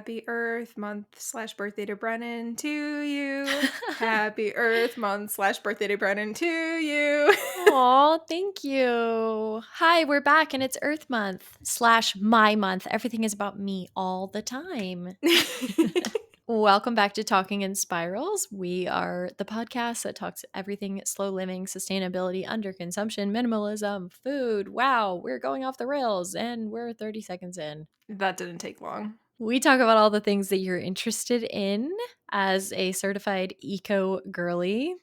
Happy Earth Month / birthday to Brennan to you. Happy Earth Month / birthday to Brennan to you. Aw, thank you. Hi, we're back and it's Earth Month / my month. Everything is about me all the time. Welcome back to Talking in Spirals. We are the podcast that talks everything slow living, sustainability, underconsumption, minimalism, food. Wow, we're going off the rails and we're 30 seconds in. That didn't take long. We talk about all the things that you're interested in as a certified eco girly.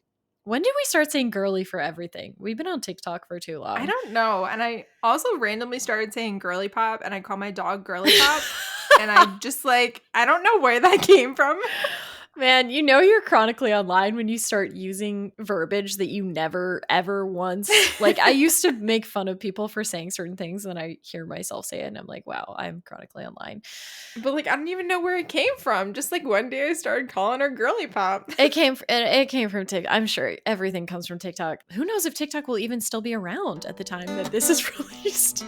When did we start saying girly for everything? We've been on TikTok for too long. I don't know. And I also randomly started saying girly pop, and I call my dog girly pop. And I just I don't know where that came from. Man, you know you're chronically online when you start using verbiage that you never ever once I used to make fun of people for saying certain things, and I hear myself say it and I'm like, wow, I'm chronically online. But I don't even know where it came from. Just one day I started calling her girly pop. It came from TikTok. I'm sure everything comes from TikTok. Who knows if TikTok will even still be around at the time that this is released?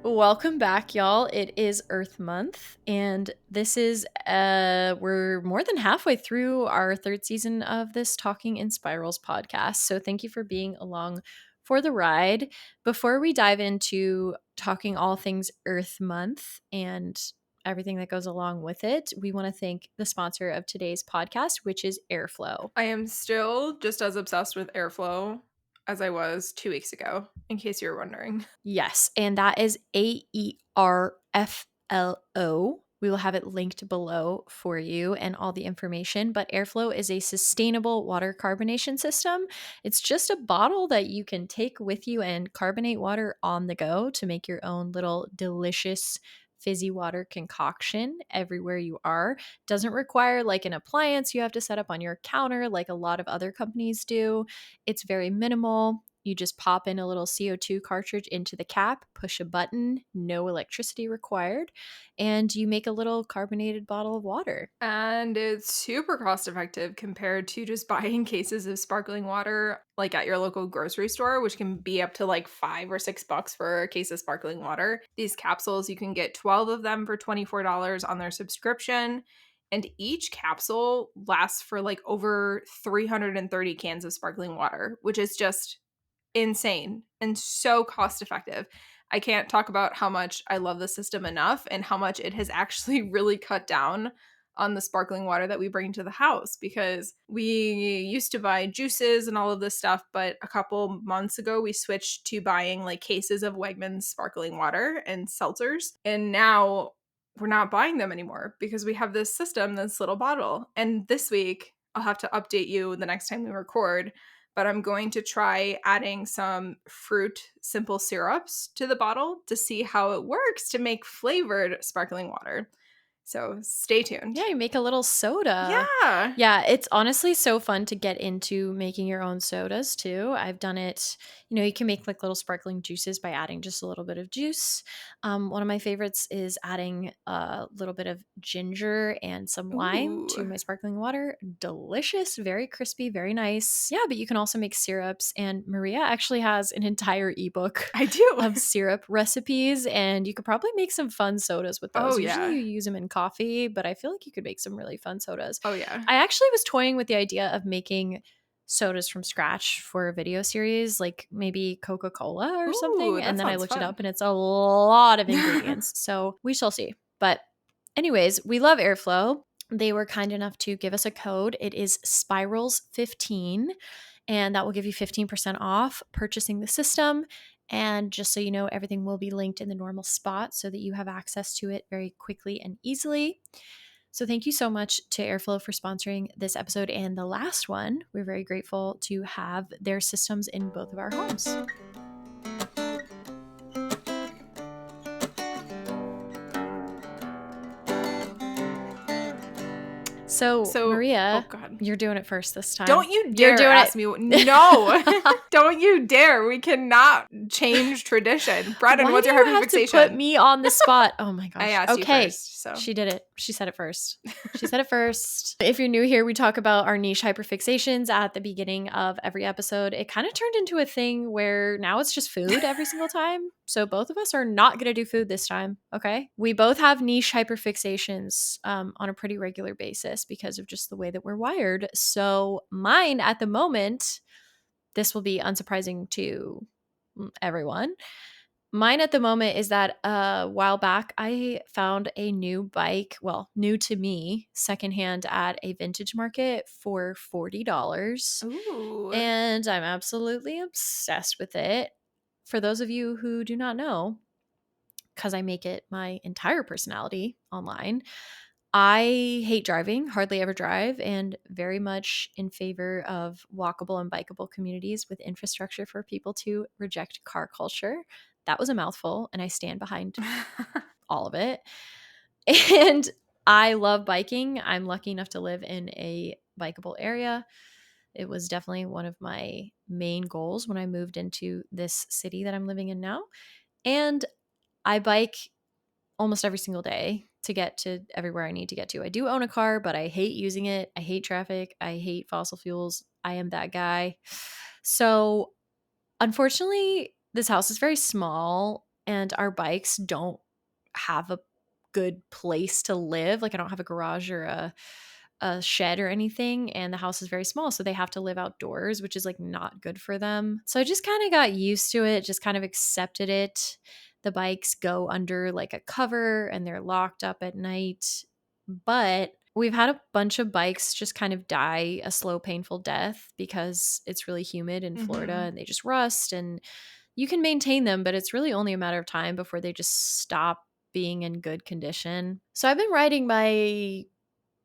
Welcome back, y'all. It is Earth Month, and this is we're more than halfway through our third season of this Talking in Spirals podcast. So thank you for being along for the ride. Before we dive into talking all things Earth Month and everything that goes along with it, we want to thank the sponsor of today's podcast, which is Airflow. I am still just as obsessed with Airflow as I was 2 weeks ago, in case you were wondering. Yes, and that is AERFLO. We will have it linked below for you and all the information. But Airflow is a sustainable water carbonation system. It's just a bottle that you can take with you and carbonate water on the go to make your own little delicious fizzy water concoction everywhere you are. Doesn't require an appliance you have to set up on your counter like a lot of other companies do. It's very minimal. You just pop in a little CO2 cartridge into the cap, push a button, no electricity required, and you make a little carbonated bottle of water. And it's super cost effective compared to just buying cases of sparkling water at your local grocery store, which can be up to $5 or $6 for a case of sparkling water. These capsules, you can get 12 of them for $24 on their subscription. And each capsule lasts for over 330 cans of sparkling water, which is just insane and so cost effective. I can't talk about how much I love the system enough and how much it has actually really cut down on the sparkling water that we bring to the house, because we used to buy juices and all of this stuff, but a couple months ago we switched to buying cases of Wegmans sparkling water and seltzers, and now we're not buying them anymore because we have this system, this little bottle. And this week I'll have to update you the next time we record, but I'm going to try adding some fruit simple syrups to the bottle to see how it works to make flavored sparkling water. So stay tuned. Yeah, you make a little soda. Yeah. Yeah, it's honestly so fun to get into making your own sodas too. I've done it. You can make little sparkling juices by adding just a little bit of juice. One of my favorites is adding a little bit of ginger and some lime to my sparkling water. Delicious, very crispy, very nice. Yeah, but you can also make syrups, and Maria actually has an entire ebook I do. of syrup recipes, and you could probably make some fun sodas with those. Oh, yeah. Usually you use them in coffee, but I feel like you could make some really fun sodas. Oh, yeah. I actually was toying with the idea of making sodas from scratch for a video series, like maybe Coca-Cola or something. And then I looked it up and it's a lot of ingredients. So we shall see. But anyways, we love Airflow. They were kind enough to give us a code. It is Spirals15, and that will give you 15% off purchasing the system. And just so you know, everything will be linked in the normal spot so that you have access to it very quickly and easily. So thank you so much to Airflow for sponsoring this episode and the last one. We're very grateful to have their systems in both of our homes. So Maria, oh God, you're doing it first this time. Don't you dare ask me. No, don't Don't you dare. We cannot change tradition. Brennan, Why what's do your you have to put hyperfixation? me on the spot? Oh my I gosh. asked you Okay. first, so. She did it. She said it first. She said it first. If you're new here, we talk about our niche hyperfixations at the beginning of every episode. It kind of turned into a thing where now it's just food every single time. So both of us are not going to do food this time. Okay. We both have niche hyperfixations on a pretty regular basis because of just the way that we're wired. So mine at the moment, this will be unsurprising to everyone. Mine at the moment is that a while back I found a new bike, well, new to me, secondhand at a vintage market for $40. Ooh. And I'm absolutely obsessed with it. For those of you who do not know, because I make it my entire personality online, I hate driving, hardly ever drive, and very much in favor of walkable and bikeable communities with infrastructure for people to reject car culture. That was a mouthful, and I stand behind all of it. And I love biking. I'm lucky enough to live in a bikeable area. It was definitely one of my main goals when I moved into this city that I'm living in now. And I bike almost every single day to get to everywhere I need to get to. I do own a car, but I hate using it. I hate traffic. I hate fossil fuels. I am that guy. So, unfortunately, this house is very small and our bikes don't have a good place to live. Like, I don't have a garage or a shed or anything, and the house is very small, so they have to live outdoors, which is like not good for them. So I just kind of got used to it, just kind of accepted it. The bikes go under like a cover and they're locked up at night. But we've had a bunch of bikes just kind of die a slow, painful death because it's really humid in Florida Mhm. and they just rust. And you can maintain them, but it's really only a matter of time before they just stop being in good condition. So I've been riding my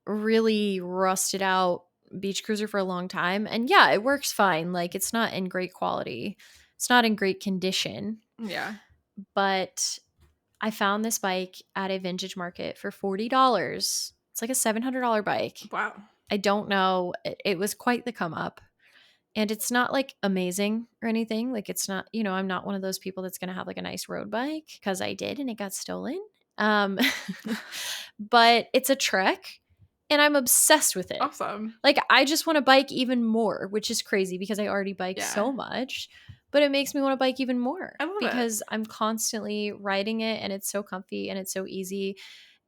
really rusted out beach cruiser for a long time. And yeah, it works fine. Like, it's not in great quality, it's not in great condition. Yeah. But I found this bike at a vintage market for $40. It's like a $700 bike. Wow. I don't know. It was quite the come up. And it's not like amazing or anything. Like, it's not, I'm not one of those people that's going to have like a nice road bike because I did and it got stolen. Um, but it's a trek and I'm obsessed with it. Awesome. Like, I just want to bike even more, which is crazy because I already bike Yeah. so much, but it makes me want to bike even more I love it. because I'm constantly riding it and it's so comfy and it's so easy.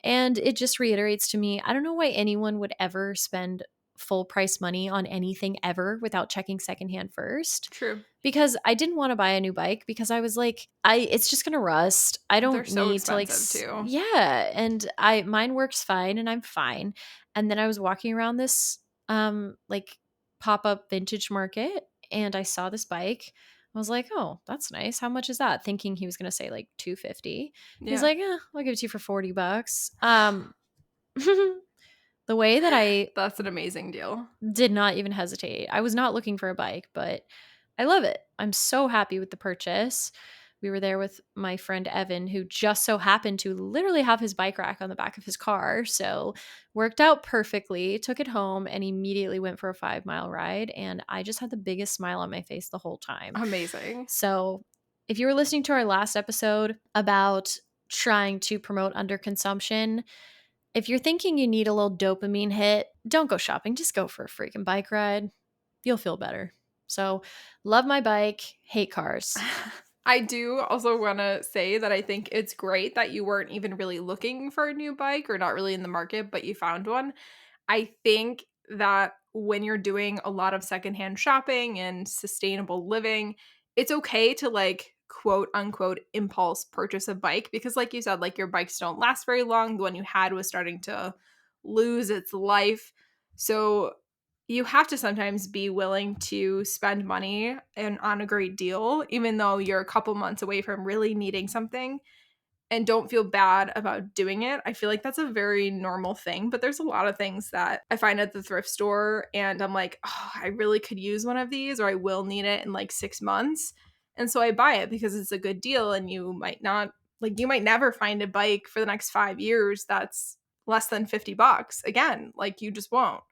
And it just reiterates to me, I don't know why anyone would ever spend full price money on anything ever without checking secondhand first. True. Because I didn't want to buy a new bike because I was like, it's just gonna rust. I They're don't so need to expensive too. yeah. And mine works fine and I'm fine. And then I was walking around this like pop-up vintage market and I saw this bike. I was like, oh, that's nice. How much is that? Thinking he was gonna say like 250. He's Yeah. like, I'll give it to you for $40. The way that I That's an amazing deal. did not even hesitate. I was not looking for a bike, but I love it. I'm so happy with the purchase. We were there with my friend Evan, who just so happened to literally have his bike rack on the back of his car. So worked out perfectly, took it home, and immediately went for a 5 mile ride. And I just had the biggest smile on my face the whole time. Amazing. So if you were listening to our last episode about trying to promote underconsumption, if you're thinking you need a little dopamine hit, don't go shopping. Just go for a freaking bike ride. You'll feel better. So, love my bike, hate cars. I do also want to say that I think it's great that you weren't even really looking for a new bike or not really in the market, but you found one. I think that when you're doing a lot of secondhand shopping and sustainable living, it's okay to like quote unquote impulse purchase a bike because like you said, like your bikes don't last very long. The one you had was starting to lose its life. So you have to sometimes be willing to spend money and on a great deal, even though you're a couple months away from really needing something and don't feel bad about doing it. I feel like that's a very normal thing, but there's a lot of things that I find at the thrift store and I'm like, oh, I really could use one of these or I will need it in like 6 months. And so I buy it because it's a good deal and you might not, like, you might never find a bike for the next 5 years that's less than $50. Again, like, you just won't.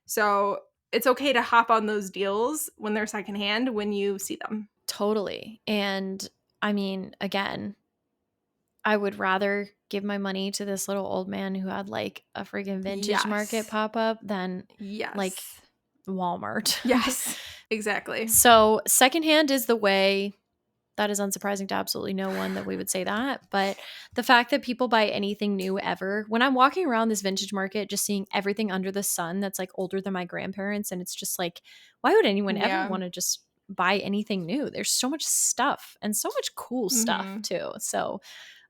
So it's okay to hop on those deals when they're secondhand when you see them. Totally. And I mean, again, I would rather give my money to this little old man who had like a freaking vintage market Yes. pop up than like Yes. Walmart. Yes. Exactly. So, secondhand is the way. That is unsurprising to absolutely no one that we would say that. But the fact that people buy anything new ever, when I'm walking around this vintage market, just seeing everything under the sun that's like older than my grandparents, and it's just like, why would anyone ever Yeah. want to just buy anything new? There's so much stuff and so much cool stuff Mhm. too. So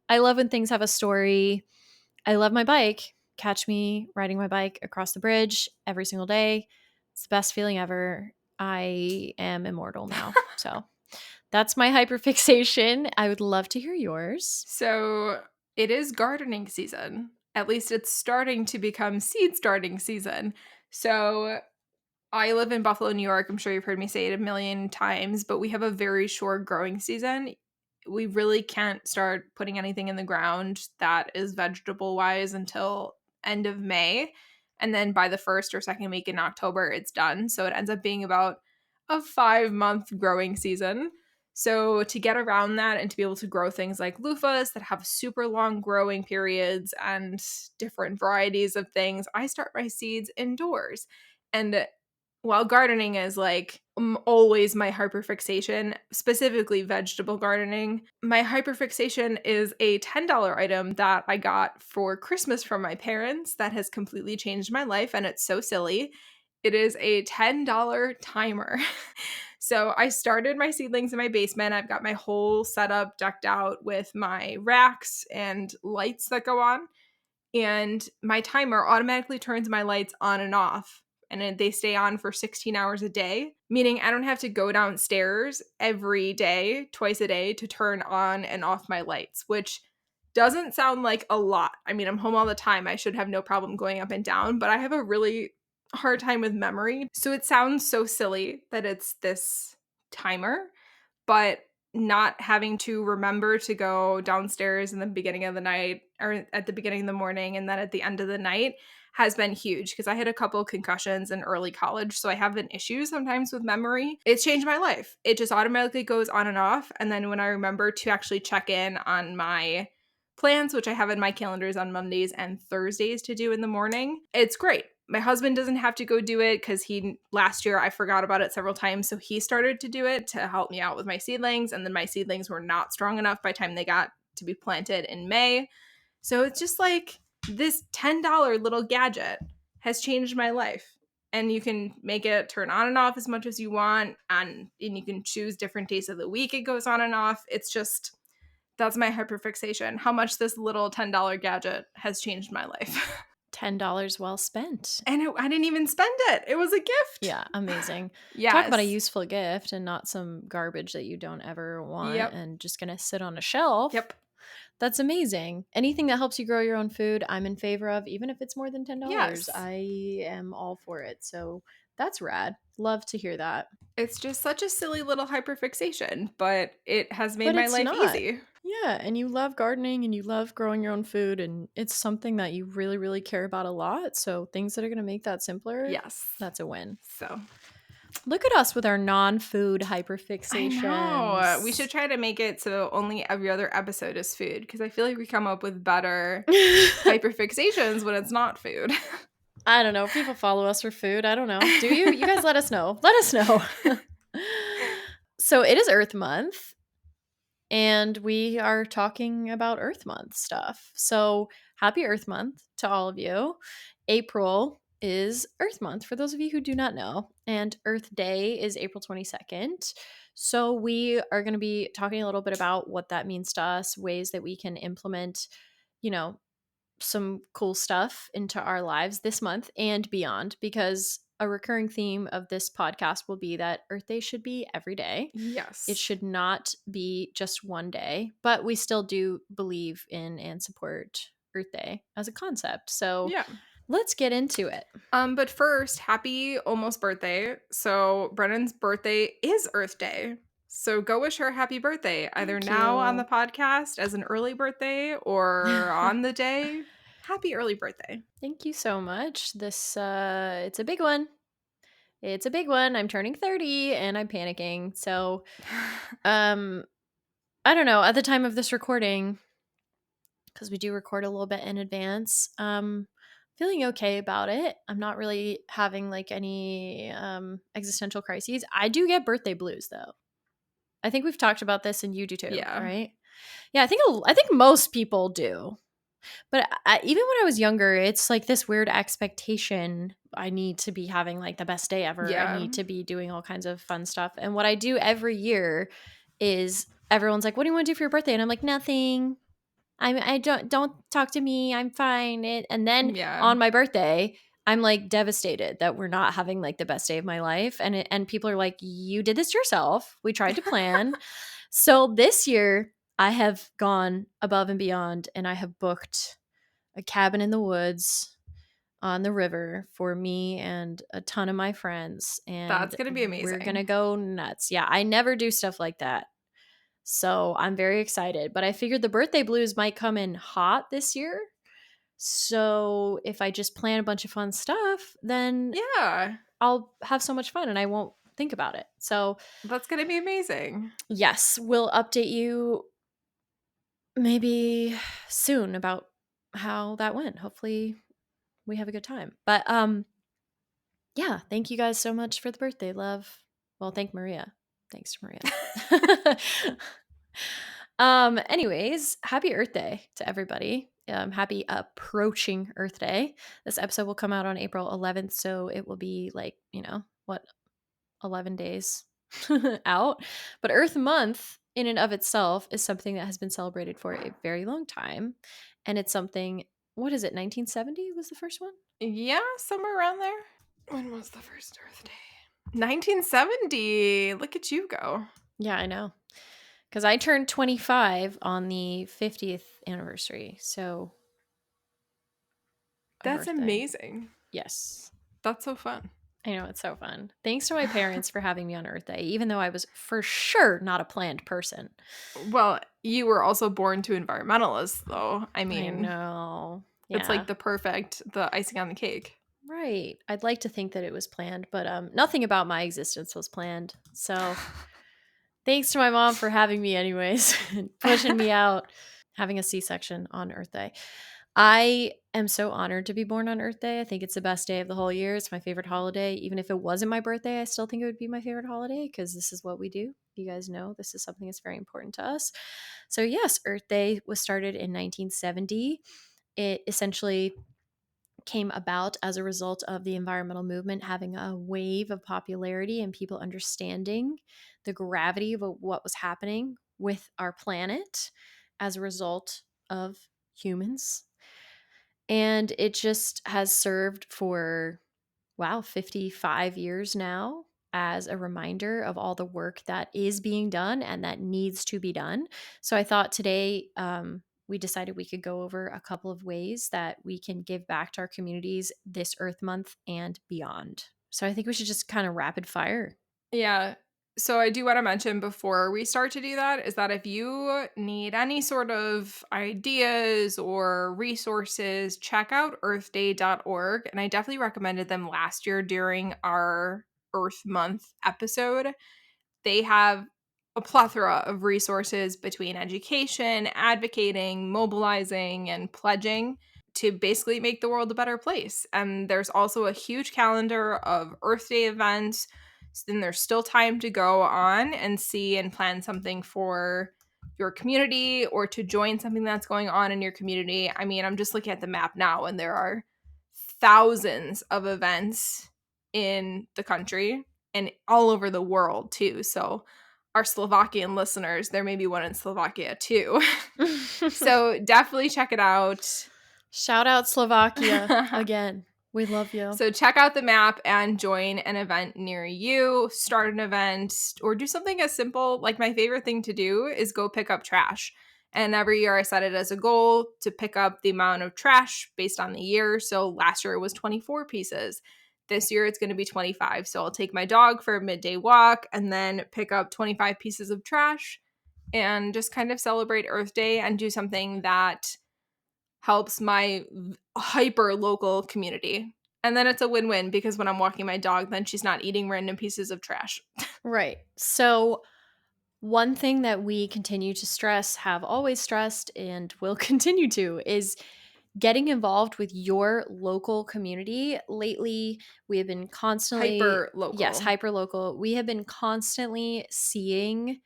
I love when things have a story. I love my bike. Catch me riding my bike across the bridge every single day. It's the best feeling ever. I am immortal now. So that's my hyperfixation. I would love to hear yours. So, it is gardening season. At least it's starting to become seed starting season. So, I live in Buffalo, New York. I'm sure you've heard me say it a million times, but we have a very short growing season. We really can't start putting anything in the ground that is vegetable wise until end of May. And then by the first or second week in October, it's done. So it ends up being about a 5 month growing season. So to get around that and to be able to grow things like loofahs that have super long growing periods and different varieties of things, I start my seeds indoors. And while gardening is like always my hyperfixation, specifically vegetable gardening, my hyperfixation is a $10 item that I got for Christmas from my parents that has completely changed my life, and it's so silly. It is a $10 timer. So I started my seedlings in my basement. I've got my whole setup decked out with my racks and lights that go on, and my timer automatically turns my lights on and off, and they stay on for 16 hours a day, meaning I don't have to go downstairs every day, twice a day, to turn on and off my lights, which doesn't sound like a lot. I mean, I'm home all the time. I should have no problem going up and down, but I have a really hard time with memory. So it sounds so silly that it's this timer, but not having to remember to go downstairs in the beginning of the night or at the beginning of the morning and then at the end of the night has been huge because I had a couple concussions in early college. So I have an issue sometimes with memory. It's changed my life. It just automatically goes on and off. And then when I remember to actually check in on my plans, which I have in my calendars on Mondays and Thursdays to do in the morning, it's great. My husband doesn't have to go do it because last year I forgot about it several times. So he started to do it to help me out with my seedlings. And then my seedlings were not strong enough by the time they got to be planted in May. So it's just like this $10 little gadget has changed my life. And you can make it turn on and off as much as you want. And you can choose different days of the week it goes on and off. It's just, that's my hyperfixation. How much this little $10 gadget has changed my life. $10 well spent. And I didn't even spend it. It was a gift. Yeah, amazing. Talk about a Yes. useful gift and not some garbage that you don't ever want Yep. and just going to sit on a shelf. Yep. That's amazing. Anything that helps you grow your own food, I'm in favor of, even if it's more than $10. Yes. I am all for it. So that's rad. Love to hear that. It's just such a silly little hyperfixation, but it has made But my it's life not. easy. Yeah, and you love gardening and you love growing your own food, and it's something that you really, really care about a lot. So things that are going to make that simpler, Yes. that's a win. So Look at us with our non-food I know. We hyperfixations. should try to make it so only every other episode is food because I feel like we come up with better I hyperfixations when it's not food. don't know. People follow us for food. I don't know. Do you? You guys let us know. Let us know. So it is Earth Month, and we are talking about Earth Month stuff. So happy Earth Month to all of you. April is Earth Month for those of you who do not know, and Earth Day is April 22nd. So we are going to be talking a little bit about what that means to us, ways that we can implement, you know, some cool stuff into our lives this month and beyond, because a recurring theme of this podcast will be that Earth Day should be every day. It Yes. should not be just one day, but we still do believe in and support Earth Day as a concept. So Yeah. let's get into it. But first, happy almost birthday. So Brennan's birthday is Earth Day. So go wish her a happy birthday, either Thank now on the you. podcast as an early birthday or on the day. Happy early birthday. Thank you so much. This it's a big one. It's a big one. I'm turning 30 and I'm panicking. So, um, I don't know. At the time of this recording, because we do record a little bit in advance, feeling okay about it. I'm not really having like any existential crises. I do get birthday blues though. I think we've talked about this, and you do too, Yeah. right? Yeah, I think most people do. But even when I was younger, it's like this weird expectation. I need to be having like the best day ever. I Yeah. need to be doing all kinds of fun stuff. And what I do every year is everyone's like, "What do you want to do for your birthday?" And I'm like, "Nothing. I don't talk to me. I'm fine." And then Yeah. on my birthday, I'm like devastated that we're not having like the best day of my life. And people are like, "You did this yourself. We tried to plan." So this year, I have gone above and beyond, and I have booked a cabin in the woods on the river for me and a ton of my friends, That's and gonna be we're gonna amazing. go nuts. Yeah, I never do stuff like that. So I'm very excited. But I figured the birthday blues might come in hot this year. So if I just plan a bunch of fun stuff, then Yeah. I'll have so much fun and I won't think about it. So, That's gonna be amazing. yes, we'll update you maybe soon about how that went. Hopefully we have a good time. But yeah, thank you guys so much for the birthday love. Well, thank Maria. Thanks to Maria. Anyways, happy Earth Day to everybody. Happy approaching Earth Day. This episode will come out on April 11th, so it will be like, what, 11 days out. But Earth Month in and of itself is something that has been celebrated for a very long time. And it's something, what is it, 1970 was the first one? Yeah, somewhere around there. When was the first Earth Day? 1970. Look at you go. Yeah, I know. Because I turned 25 on the 50th anniversary. So, of That's Earth Day. amazing. Yes. That's so fun. I know, it's so fun. Thanks to my parents for having me on Earth Day, even though I was for sure not a planned person. Well, you were also born to environmentalists, though. I I mean, know. it's Yeah. like the icing on the cake. Right. I'd like to think that it was planned, but nothing about my existence was planned. So thanks to my mom for having me anyways and pushing me out, having a C-section on Earth Day. I am so honored to be born on Earth Day. I think it's the best day of the whole year. It's my favorite holiday. Even if it wasn't my birthday, I still think it would be my favorite holiday because this is what we do. You guys know this is something that's very important to us. So, yes, Earth Day was started in 1970. It essentially came about as a result of the environmental movement having a wave of popularity and people understanding the gravity of what was happening with our planet as a result of humans. And it just has served for, wow, 55 years now as a reminder of all the work that is being done and that needs to be done. So I thought today we decided we could go over a couple of ways that we can give back to our communities this Earth Month and beyond. So I think we should just kind of rapid fire. Yeah. So I do want to mention before we start to do that is that if you need any sort of ideas or resources, check out earthday.org. And I definitely recommended them last year during our Earth Month episode. They have a plethora of resources between education, advocating, mobilizing, and pledging to basically make the world a better place. And there's also a huge calendar of Earth Day events. So then there's still time to go on and see and plan something for your community or to join something that's going on in your community. I mean, I'm just looking at the map now and there are thousands of events in the country and all over the world too. So our Slovakian listeners, there may be one in Slovakia too. So definitely check it out. Shout out Slovakia again. We love you. So check out the map and join an event near you, start an event, or do something as simple. Like my favorite thing to do is go pick up trash. And every year I set it as a goal to pick up the amount of trash based on the year. So last year it was 24 pieces. This year it's going to be 25. So I'll take my dog for a midday walk and then pick up 25 pieces of trash and just kind of celebrate Earth Day and do something that helps my hyper local community. And then it's a win-win because when I'm walking my dog, then she's not eating random pieces of trash. Right. So, one thing that we continue to stress, have always stressed, and will continue to is getting involved with your local community. Lately, we have been constantly, Hyper yes, local. hyper local. We have been constantly seeing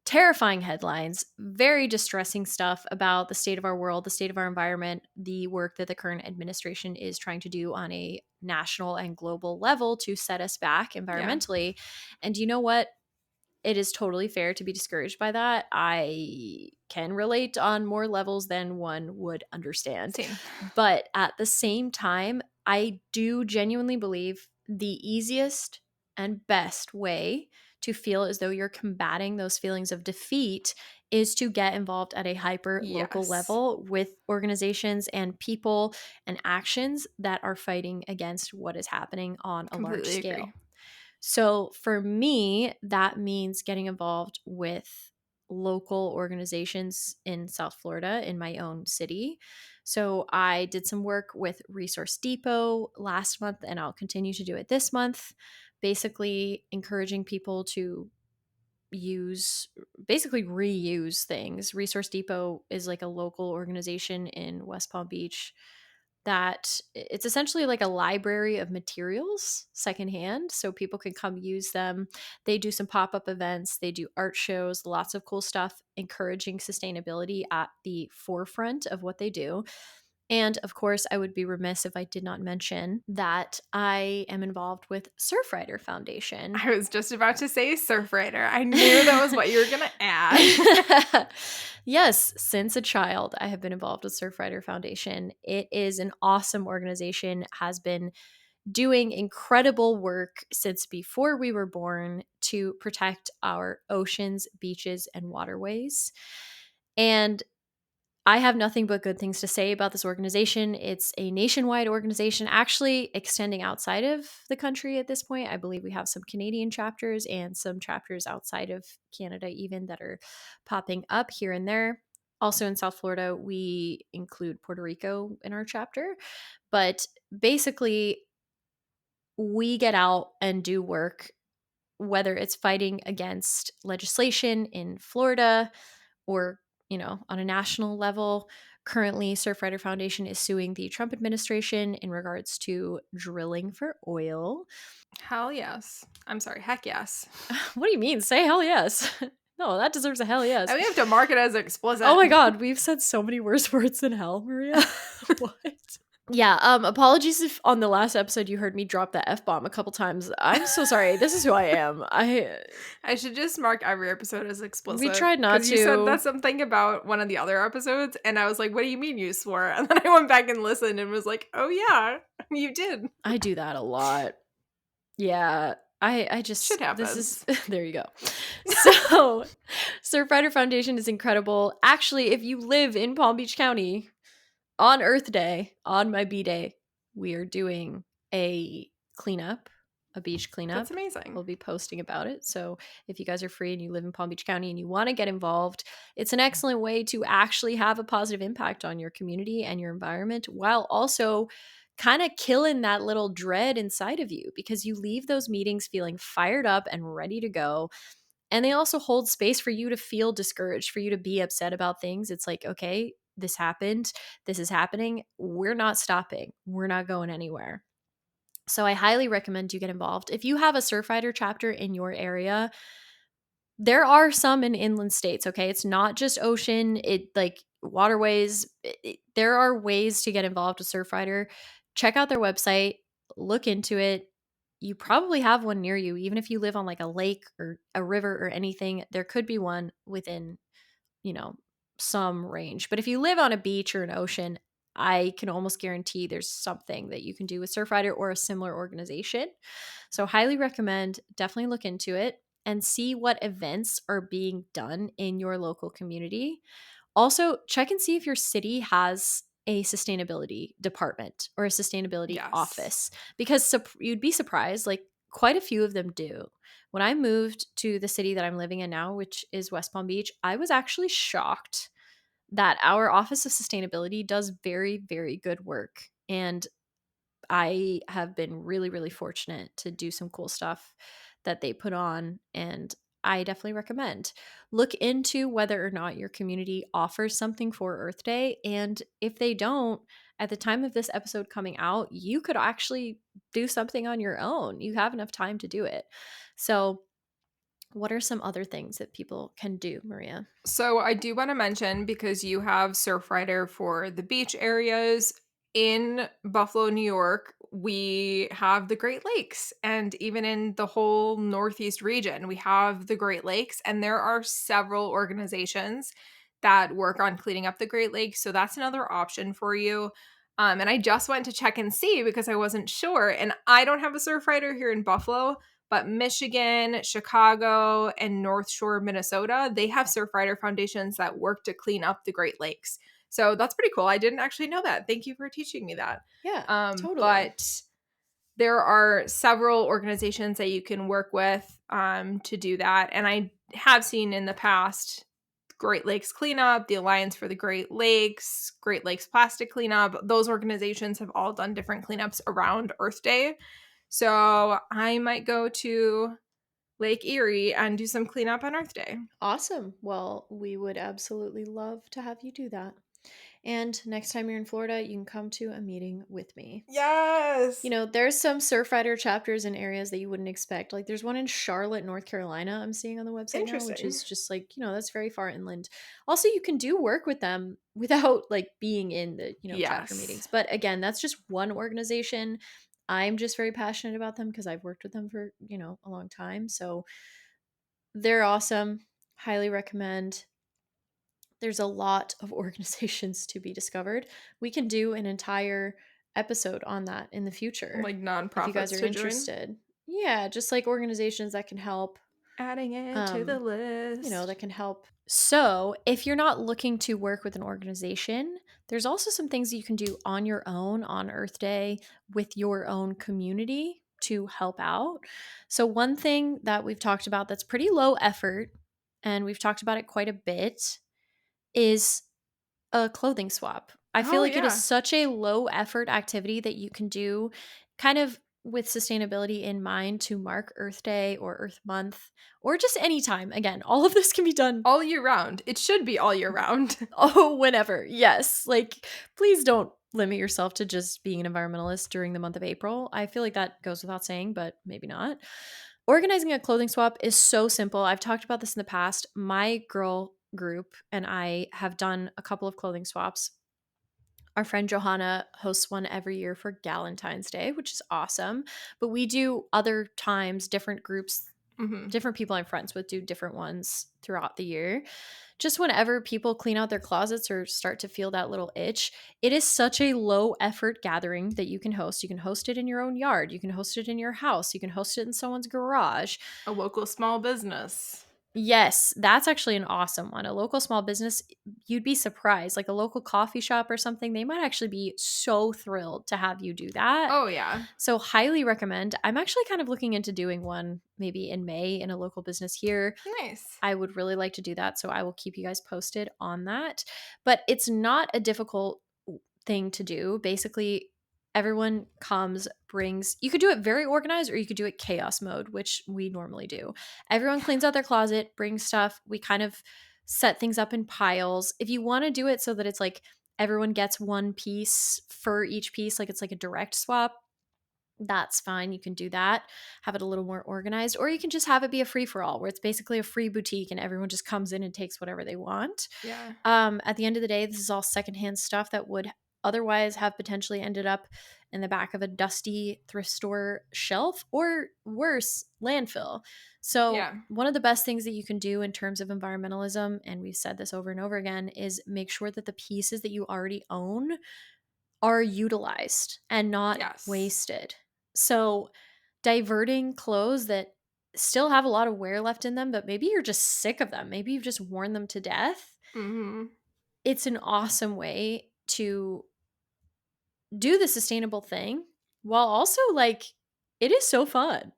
terrifying headlines, very distressing stuff about the state of our world, the state of our environment, the work that the current administration is trying to do on a national and global level to set us back Yeah, environmentally. And you know what? It is totally fair to be discouraged by that. I can relate on more levels than one would understand. same. But at the same time, I do genuinely believe the easiest and best way to feel as though you're combating those feelings of defeat is to get involved at a hyper local Yes, level with organizations and people and actions that are fighting against what is happening on a large completely agree. scale. So for me, that means getting involved with local organizations in South Florida in my own city. So I did some work with Resource Depot last month and I'll continue to do it this month, basically encouraging people to use basically reuse things. Resource Depot is like a local organization in West Palm Beach that it's essentially like a library of materials secondhand so people can come use them. They do some pop-up events, they do art shows, lots of cool stuff encouraging sustainability at the forefront of what they do. And of course, I would be remiss if I did not mention that I am involved with Surfrider Foundation. I was just about to say Surfrider. I knew that was what you were gonna add. Yes, since a child, I have been involved with Surfrider Foundation. It is an awesome organization, has been doing incredible work since before we were born to protect our oceans, beaches, and waterways. And I have nothing but good things to say about this organization. It's a nationwide organization, actually extending outside of the country at this point. I believe we have some Canadian chapters and some chapters outside of Canada, even that are popping up here and there. Also in South Florida, we include Puerto Rico in our chapter. But basically, we get out and do work, whether it's fighting against legislation in Florida or, on a national level. Currently, Surfrider Foundation is suing the Trump administration in regards to drilling for oil. Hell yes. I'm sorry, heck yes. What do you mean? Say hell yes. No, that deserves a hell yes. And we have to mark it as Oh explicit. my god, we've said so many worse words than hell, Maria. What? Yeah, apologies if on the last episode you heard me drop the F-bomb a couple times. I'm so sorry. This is who I am. I should just mark every episode as We explicit tried not because you said to. that something about one of the other episodes, and I was like, "What do you mean you swore?" And then I went back and listened and was like, "Oh yeah, you did." I do that a lot. Yeah. I just Shit this is happens. there you go. So Surfrider Foundation is incredible. Actually, if you live in Palm Beach County, on Earth Day, on my B Day, we are doing a cleanup, a beach That's cleanup. amazing. We'll be posting about it. So if you guys are free and you live in Palm Beach County and you want to get involved, it's an excellent way to actually have a positive impact on your community and your environment while also kind of killing that little dread inside of you because you leave those meetings feeling fired up and ready to go. And they also hold space for you to feel discouraged, for you to be upset about things. It's like, okay, this happened. This is happening. We're not stopping. We're not going anywhere. So I highly recommend you get involved. If you have a Surfrider chapter in your area, there are some in inland states, okay? It's not just ocean, it like waterways. There are ways to get involved with Surfrider. Check out their website, look into it. You probably have one near you, even if you live on like a lake or a river or anything. There could be one within, you know, some range. But if you live on a beach or an ocean, I can almost guarantee there's something that you can do with Surfrider or a similar organization. So, highly recommend, definitely look into it and see what events are being done in your local community. Also, check and see if your city has a sustainability department or a sustainability Yes. office because you'd be surprised, like, quite a few of them do. When I moved to the city that I'm living in now, which is West Palm Beach, I was actually shocked that our Office of Sustainability does very, very good work. And I have been really, really fortunate to do some cool stuff that they put on, and I definitely recommend. Look into whether or not your community offers something for Earth Day, and if they don't, at the time of this episode coming out, you could actually do something on your own. You have enough time to do it. So, what are some other things that people can do, Maria? So I do want to mention, because you have Surfrider for the beach areas in Buffalo, New York, we have the Great Lakes, and even in the whole Northeast region, we have the Great Lakes, and there are several organizations that work on cleaning up the Great Lakes. So that's another option for you. And I just went to check and see because I wasn't sure. And I don't have a Surfrider here in Buffalo, but Michigan, Chicago, and North Shore, Minnesota, they have Surfrider foundations that work to clean up the Great Lakes. So that's pretty cool. I didn't actually know that. Thank you for teaching me that. Yeah, totally. But there are several organizations that you can work with to do that. And I have seen in the past Great Lakes Cleanup, the Alliance for the Great Lakes Plastic Cleanup. Those organizations have all done different cleanups around Earth Day. So I might go to Lake Erie and do some cleanup on Earth Day. Awesome. Well, we would absolutely love to have you do that. And next time you're in Florida, you can come to a meeting with me. Yes. There's some Surfrider chapters in areas that you wouldn't expect. Like there's one in Charlotte, North Carolina, I'm seeing on the website now, which Interesting. is just like, that's very far inland. Also, you can do work with them without like being in the, chapter Yes. meetings. But again, that's just one organization. I'm just very passionate about them because I've worked with them for, a long time. So they're awesome. Highly recommend. There's a lot of organizations to be discovered. We can do an entire episode on that in the future Like if you guys nonprofits are to join. interested. Yeah, just like organizations that can help Adding it to the um list. that can help. So, if you're not looking to work with an organization, there's also some things you can do on your own on Earth Day with your own community to help out. So, one thing that we've talked about that's pretty low effort, and we've talked about it quite a bit, is a clothing swap. I feel Oh, like it is yeah. such a low effort activity that you can do kind of with sustainability in mind to mark Earth Day or Earth Month or just any time. Again, all of this can be done All year round. It should be all year round. whenever. Yes. Like please don't limit yourself to just being an environmentalist during the month of April. I feel like that goes without saying, but maybe not. Organizing a clothing swap is so simple. I've talked about this in the past. My girl group and I have done a couple of clothing swaps. Our friend Johanna hosts one every year for Galentine's Day, which is awesome. But we do other times, different groups, Hmm. different people I'm friends with do different ones throughout the year. Just whenever people clean out their closets or start to feel that little itch, it is such a low effort gathering that you can host. You can host it in your own yard, you can host it in your house, you can host it in someone's garage. A local small business. Yes, that's actually an awesome one. A local small business, you'd be surprised. Like a local coffee shop or something, they might actually be so thrilled to have you do that. Oh, yeah. So, highly recommend. I'm actually kind of looking into doing one maybe in May in a local business here. Nice. I would really like to do that. So, I will keep you guys posted on that. But it's not a difficult thing to do. Basically, everyone comes, brings, you could do it very organized or you could do it chaos mode, which we normally do. Everyone cleans out their closet, brings stuff. We kind of set things up in piles. If you want to do it so that it's like everyone gets one piece for each piece, like it's like a direct swap, that's fine. You can do that, have it a little more organized, or you can just have it be a free for all where it's basically a free boutique and everyone just comes in and takes whatever they want. Yeah. At the end of the day, this is all secondhand stuff that would otherwise have potentially ended up in the back of a dusty thrift store shelf or worse, landfill. So, Yeah. one of the best things that you can do in terms of environmentalism, and we've said this over and over again, is make sure that the pieces that you already own are utilized and not Yes. wasted. So, diverting clothes that still have a lot of wear left in them, but maybe you're just sick of them. Maybe you've just worn them to death. Hmm. It's an awesome way to do the sustainable thing while also like it is so fun.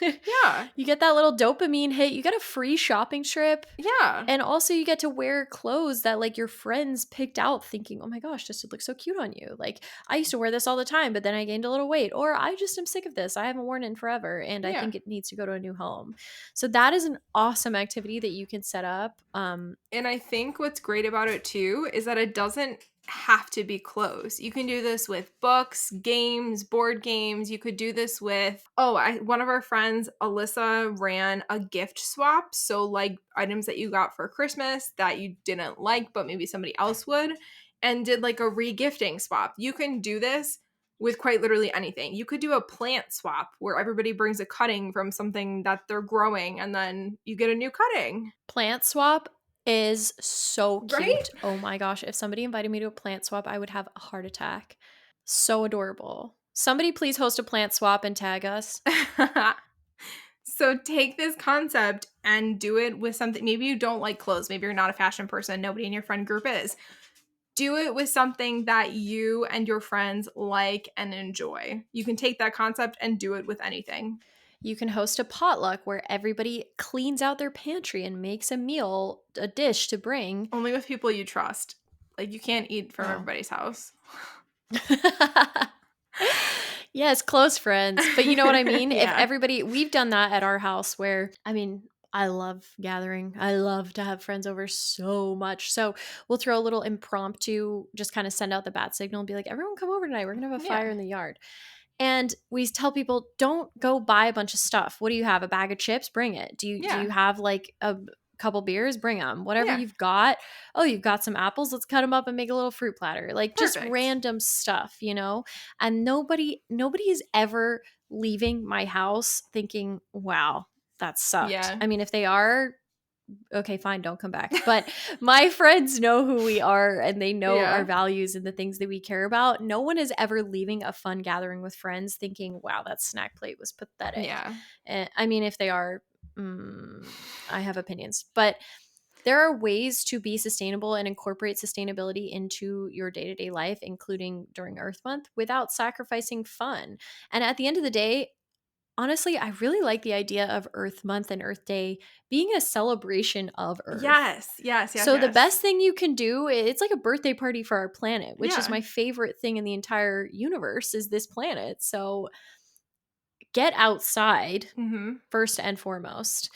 Yeah. You get that little dopamine hit. You get a free shopping trip. Yeah. And also you get to wear clothes that like your friends picked out thinking, "Oh my gosh, this would look so cute on you." Like, "I used to wear this all the time, but then I gained a little weight," or "I just am sick of this. I haven't worn it in forever and I Yeah. think it needs to go to a new home." So that is an awesome activity that you can set up. And I think what's great about it too is that it doesn't have to be clothes. You can do this with books, games, board games. You could do this with one of our friends, Alyssa, ran a gift swap. So like items that you got for Christmas that you didn't like, but maybe somebody else would, and did like a re-gifting swap. You can do this with quite literally anything. You could do a plant swap where everybody brings a cutting from something that they're growing and then you get a new cutting. Plant swap is so Right? cute. Oh my gosh, if somebody invited me to a plant swap, I would have a heart attack. So adorable. Somebody please host a plant swap and tag us. So take this concept and do it with something. Maybe you don't like clothes. Maybe you're not a fashion person. Nobody in your friend group is. Do it with something that you and your friends like and enjoy. You can take that concept and do it with anything. You can host a potluck where everybody cleans out their pantry and makes a meal, a dish to bring. Only with people you trust. Like you can't eat from Oh. everybody's house. Yes, close friends. But you know what I mean? If Yeah. everybody, we've done that at our house where, I mean, I love gathering. I love to have friends over so much. So we'll throw a little impromptu, just kind of send out the bat signal and be like, everyone come over tonight. We're going to have a fire Yeah. in the yard. And we tell people, don't go buy a bunch of stuff. What do you have? A bag of chips? Bring it. Do you Yeah. have like a couple beers? Bring them. Whatever Yeah. you've got. Oh, you've got some apples. Let's cut them up and make a little fruit platter. Like just Perfect. random stuff, you know? And nobody is ever leaving my house thinking, "Wow, that sucked." Yeah. I mean, if they are, okay, fine, don't come back. But my friends know who we are and they know our Yeah. values and the things that we care about. No one is ever leaving a fun gathering with friends thinking, "Wow, that snack plate was pathetic." Yeah. I mean, if they are, I have opinions. But there are ways to be sustainable and incorporate sustainability into your day to day life, including during Earth Month, without sacrificing fun. And at the end of the day, honestly, I really like the idea of Earth Month and Earth Day being a celebration of Earth. Yes. Yes. Yes. So the Yes. best thing you can do, it's like a birthday party for our planet, which is Yeah. my favorite thing in the entire universe is this planet. So get outside Mm-hmm. first and foremost.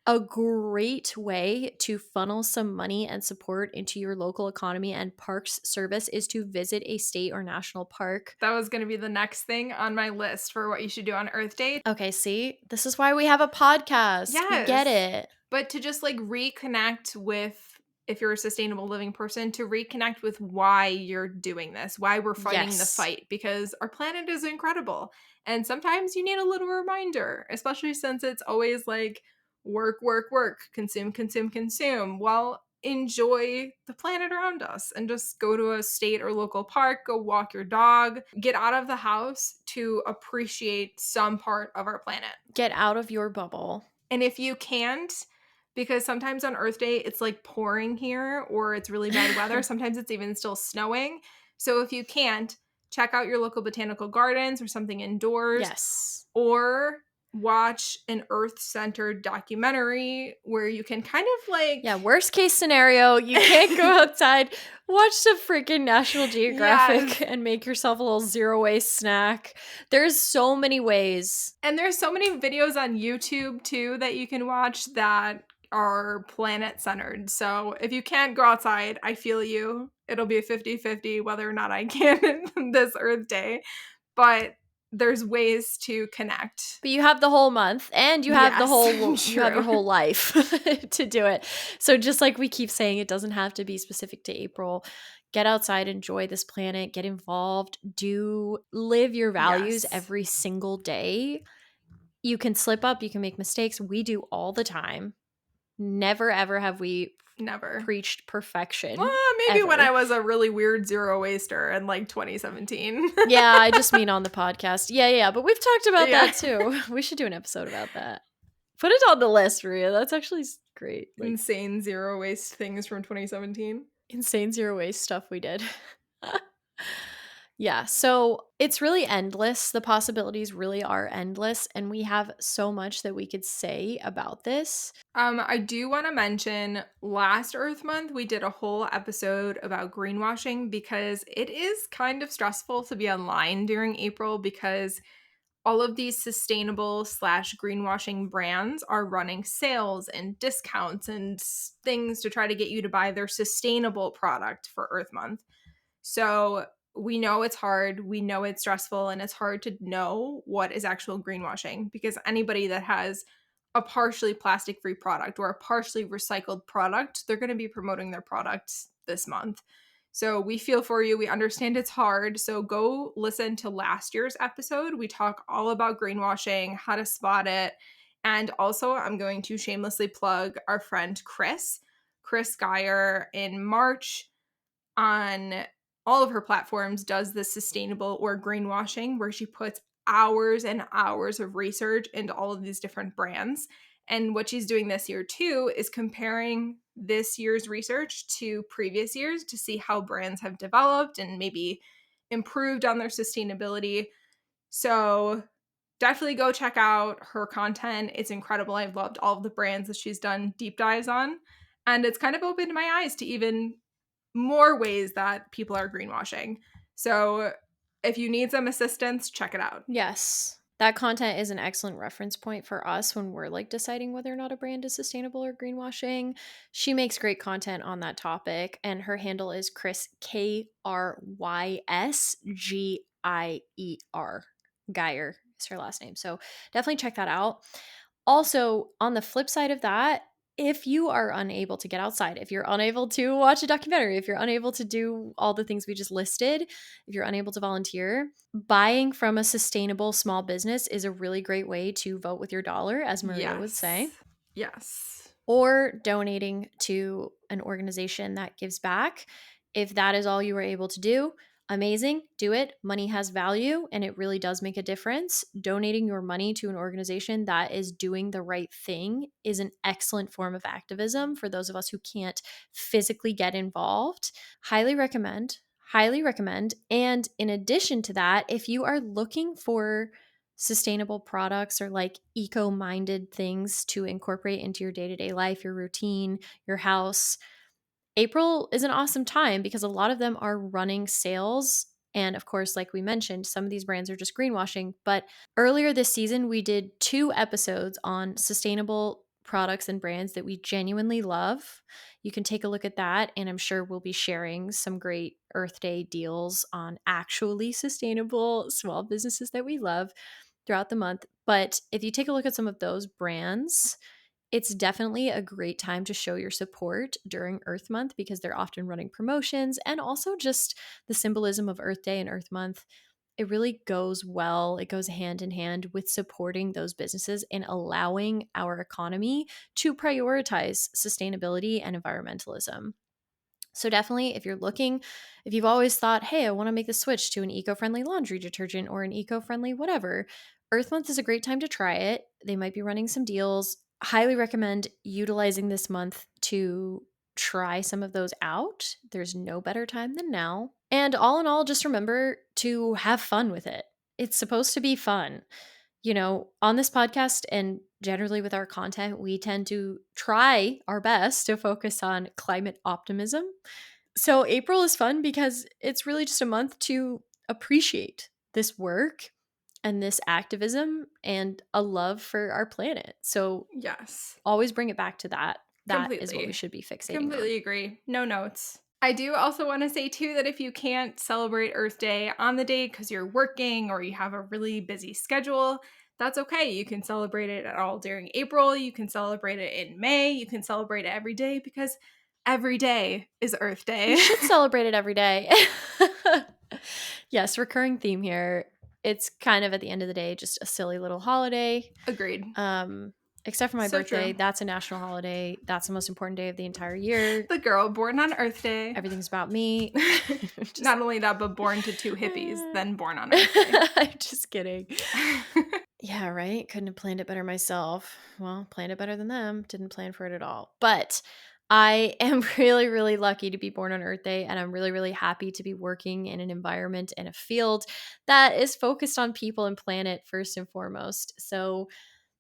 A great way to funnel some money and support into your local economy and parks service is to visit a state or national park. That was going to be the next thing on my list for what you should do on Earth Day. Okay, see, this is why we have a podcast. We get Yes. it. But to just like reconnect with, if you're a sustainable living person, to reconnect with why you're doing this, why we're fighting the Yes. fight, because our planet is incredible. And sometimes you need a little reminder, especially since it's always like work, work, work, consume, consume, consume. Well, enjoy the planet around us and just go to a state or local park, go walk your dog, get out of the house to appreciate some part of our planet. Get out of your bubble. And if you can't, because sometimes on Earth Day it's like pouring here or it's really bad weather, sometimes it's even still snowing. So if you can't, check out your local botanical gardens or something indoors, Yes. or watch an earth-centered documentary where you can kind of like Yeah, worst case scenario, you can't go outside, watch some freaking National Geographic Yes. and make yourself a little zero waste snack. There's so many ways. And there's so many videos on YouTube too that you can watch that are planet centered. So if you can't go outside, I feel you. It'll be a 50-50 whether or not I can this Earth Day. But there's ways to connect. But you have the whole month and you have the Yes, whole you have your true. whole life to do it. So just like we keep saying, it doesn't have to be specific to April. Get outside, enjoy this planet, get involved, live your values Yes. every single day. You can slip up, you can make mistakes. We do all the time. Never ever have we Never. preached perfection. Well, maybe when ever. I was a really weird zero waster in like 2017. Yeah, I just mean on the podcast. Yeah, but we've talked about Yeah. that too. We should do an episode about that. Put it on the list, Maria. That's actually great. Like Insane zero waste things from 2017. insane zero waste stuff we did. Yeah, so it's really endless. The possibilities really are endless, and we have so much that we could say about this. I do want to mention last Earth Month, we did a whole episode about greenwashing because it is kind of stressful to be online during April because all of these sustainable slash greenwashing brands are running sales and discounts and things to try to get you to buy their sustainable product for Earth Month. So we know it's hard, we know it's stressful, and it's hard to know what is actual greenwashing because anybody that has a partially plastic free product or a partially recycled product, they're going to be promoting their products this month. So we feel for you. We understand it's hard. So go listen to last year's episode. We talk all about greenwashing, how to spot it. And also, I'm going to shamelessly plug our friend Chris Geyer in March on all of her platforms does this sustainable or greenwashing where she puts hours and hours of research into all of these different brands. And what she's doing this year too is comparing this year's research to previous years to see how brands have developed and maybe improved on their sustainability. So definitely go check out her content. It's incredible. I've loved all of the brands that she's done deep dives on. And it's kind of opened my eyes to even more ways that people are greenwashing. So if you need some assistance, check it out. Yes. That content is an excellent reference point for us when we're like deciding whether or not a brand is sustainable or greenwashing. She makes great content on that topic, and her handle is Chris Krysgier. Geyer is her last name. So definitely check that out. Also, on the flip side of that, if you are unable to get outside, if you're unable to watch a documentary, if you're unable to do all the things we just listed, if you're unable to volunteer, buying from a sustainable small business is a really great way to vote with your dollar, as Maria would say, Yes. Yes. or donating to an organization that gives back. If that is all you are able to do, amazing, do it. Money has value and it really does make a difference. Donating your money to an organization that is doing the right thing is an excellent form of activism for those of us who can't physically get involved. Highly recommend. Highly recommend. And in addition to that, if you are looking for sustainable products or like eco minded things to incorporate into your day to day life, your routine, your house, April is an awesome time because a lot of them are running sales. And of course, like we mentioned, some of these brands are just greenwashing. But earlier this season, we did 2 episodes on sustainable products and brands that we genuinely love. You can take a look at that. And I'm sure we'll be sharing some great Earth Day deals on actually sustainable small businesses that we love throughout the month. But if you take a look at some of those brands, it's definitely a great time to show your support during Earth Month because they're often running promotions, and also just the symbolism of Earth Day and Earth Month. It really goes well. It goes hand in hand with supporting those businesses and allowing our economy to prioritize sustainability and environmentalism. So definitely, if you've always thought, hey, I want to make the switch to an eco-friendly laundry detergent or an eco-friendly whatever, Earth Month is a great time to try it. They might be running some deals. Highly recommend utilizing this month to try some of those out. There's no better time than now. And all in all, just remember to have fun with it. It's supposed to be fun. On this podcast and generally with our content, we tend to try our best to focus on climate optimism. So April is fun because it's really just a month to appreciate this work and this activism and a love for our planet. So Yes. always bring it back to that. That is what we Completely. should be fixating on. Completely agree. No notes. I do also want to say too that if you can't celebrate Earth Day on the day because you're working or you have a really busy schedule, that's okay. You can celebrate it at all during April. You can celebrate it in May. You can celebrate it every day because every day is Earth We Day. should celebrate it every day. Yes, recurring theme here. It's kind of at the end of the day just a silly little holiday. Agreed. Um, except for my So birthday, true. that's a national holiday. That's the most important day of the entire year. The girl born on Earth Day. Everything's about me. Just Not only that, but born to two hippies, then born on Earth Day. I'm just kidding. Yeah, right. Couldn't have planned it better myself. Well, planned it better than them. Didn't plan for it at all. But I am really, really lucky to be born on Earth Day, and I'm really, really happy to be working in an environment and a field that is focused on people and planet first and foremost. So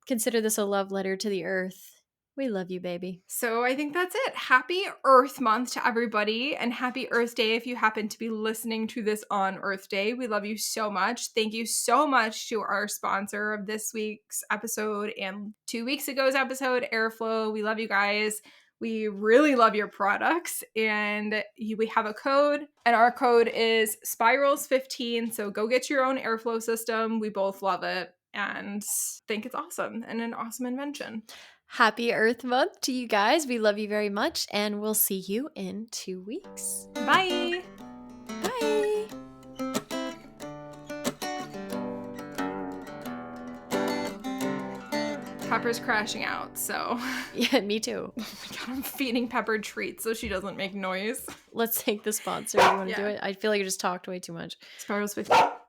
consider this a love letter to the Earth. We love you, baby. So I think that's it. Happy Earth Month to everybody, and happy Earth Day if you happen to be listening to this on Earth Day. We love you so much. Thank you so much to our sponsor of this week's episode and 2 weeks ago's episode, Airflow. We love you guys. We really love your products, and we have a code, and our code is Spirals15. So go get your own airflow system. We both love it and think it's awesome and an awesome invention. Happy Earth Month to you guys. We love you very much, and we'll see you in 2 weeks. Bye. Bye. Pepper's crashing out, so Yeah, me too. oh my god, I'm feeding Pepper treats so she doesn't make noise. Let's take the sponsor. You want to do Yeah. it? I feel like I just talked way too much. Spirals 15.